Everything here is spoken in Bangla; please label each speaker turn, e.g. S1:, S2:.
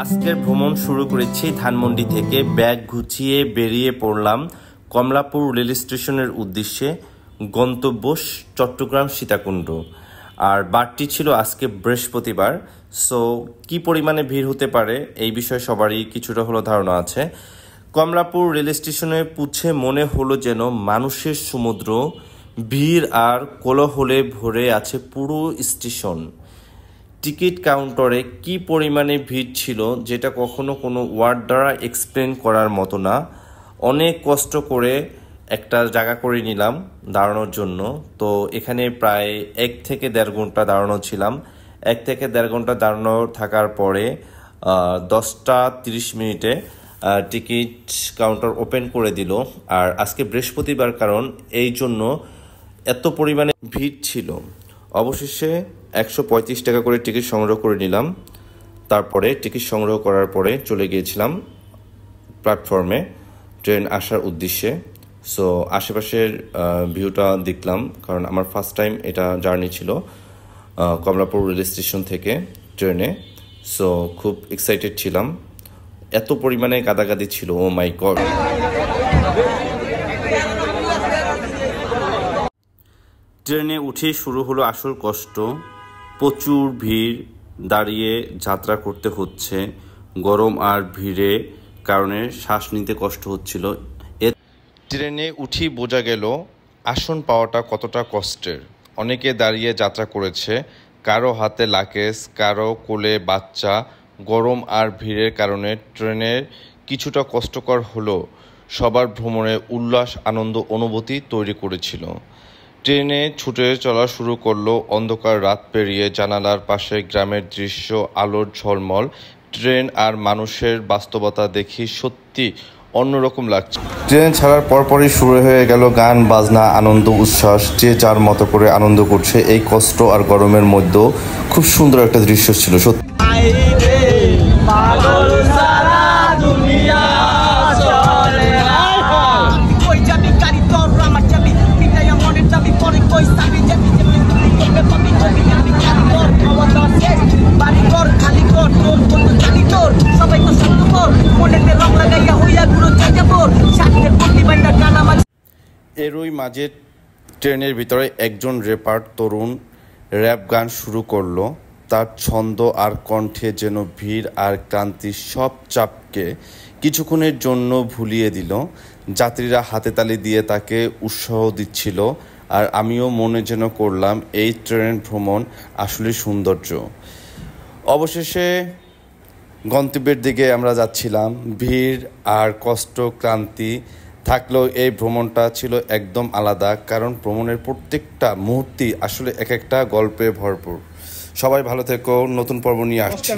S1: আজকের ভ্রমণ শুরু করেছি ধানমন্ডি থেকে। ব্যাগ গুছিয়ে বেরিয়ে পড়লাম কমলাপুর রেল স্টেশনের উদ্দেশ্যে। গন্তব্য চট্টগ্রাম সীতাকুণ্ড। আর বারটি ছিল আজকে বৃহস্পতিবার। সো কি পরিমাণে ভিড় হতে পারে এই বিষয়ে সবারই কিছুটা হলো ধারণা আছে। কমলাপুর রেল স্টেশনে পৌঁছে মনে হলো যেন মানুষের সমুদ্র। ভিড় আর কোলাহলে ভরে আছে পুরো স্টেশন। টিকিট কাউন্টারে কি পরিমাণে ভিড় ছিল যেটা কখনো কোনো ওয়ার্ড দ্বারা এক্সপ্লেন করার মতো না। অনেক কষ্ট করে একটা জায়গা করে নিলাম দাঁড়ানোর জন্য। তো এখানে প্রায় 1 থেকে 1.5 ঘন্টা দাঁড়ানো ছিলাম। 1 থেকে 1.5 ঘন্টা দাঁড়ানো থাকার পরে 10টা 30 মিনিটে টিকিট কাউন্টার ওপেন করে দিল। আর আজকে বৃহস্পতিবার কারণ এই জন্য এত পরিমাণে ভিড় ছিল। অবশেষে 135 টাকা করে টিকিট সংগ্রহ করে নিলাম। তারপরে টিকিট সংগ্রহ করার পরে চলে গিয়েছিলাম প্ল্যাটফর্মে ট্রেন আসার উদ্দেশ্যে। সো আশেপাশের ভিউটা দেখলাম, কারণ আমার ফার্স্ট টাইম এটা জার্নি ছিল কমলাপুর রেল স্টেশন থেকে ট্রেনে। সো খুব এক্সাইটেড ছিলাম। এত পরিমাণে গাদাগাদি ছিল, ও মাই গড। ট্রেনে উঠেই শুরু হলো আসল কষ্ট। প্রচুর ভিড়, দাঁড়িয়ে যাত্রা করতে হচ্ছে। গরম আর ভিড়ে কারণে শ্বাস নিতে কষ্ট হচ্ছিল। ট্রেনে উঠি বোঝা গেল আসন পাওয়াটা কতটা কষ্টের। অনেকে দাঁড়িয়ে যাত্রা করেছে, কারো হাতে লাগেজ, কারো কোলে বাচ্চা। গরম আর ভিড়ের কারণে ট্রেনের কিছুটা কষ্টকর হলেও সবার ভ্রমণে উল্লাস আনন্দ অনুভূতি তৈরি করেছিল। ট্রেনে ছুটে চলা শুরু করলো। অন্ধকার রাত পেরিয়ে জানালার পাশে গ্রামের দৃশ্য, আলোর ঝলমল। ট্রেন আর মানুষের বাস্তবতা দেখি সত্যি অন্যরকম লাগছে। ট্রেন ছাড়ার পরপরই শুরু হয়ে গেল গান বাজনা, আনন্দ উচ্ছ্বাস। যে যার মতো করে আনন্দ করছে। এই কষ্ট আর গরমের মধ্যেও খুব সুন্দর একটা দৃশ্য ছিল সত্যি। এরই মাঝে ট্রেনের ভিতরে একজন র্যাপার তরুণ র্যাপ গান শুরু করলো। তার ছন্দ আর কণ্ঠে যেন ভিড় আর ক্লান্তি সব চাপকে কিছুক্ষণের জন্য ভুলিয়ে দিল। যাত্রীরা হাতে তালি দিয়ে তাকে উৎসাহ দিচ্ছিল, আর আমিও মনে যেন করলাম এই ট্রেন ভ্রমণ আসলে সৌন্দর্য। অবশেষে গন্তব্যের দিকে আমরা যাচ্ছিলাম। ভিড় আর কষ্ট ক্লান্তি থাকলেও এই ভ্রমণটা ছিল একদম আলাদা, কারণ ভ্রমণের প্রত্যেকটা মুহূর্তই আসলে এক একটা গল্পে ভরপুর। সবাই ভালো থেকো, নতুন পর্ব নিয়ে আসছি।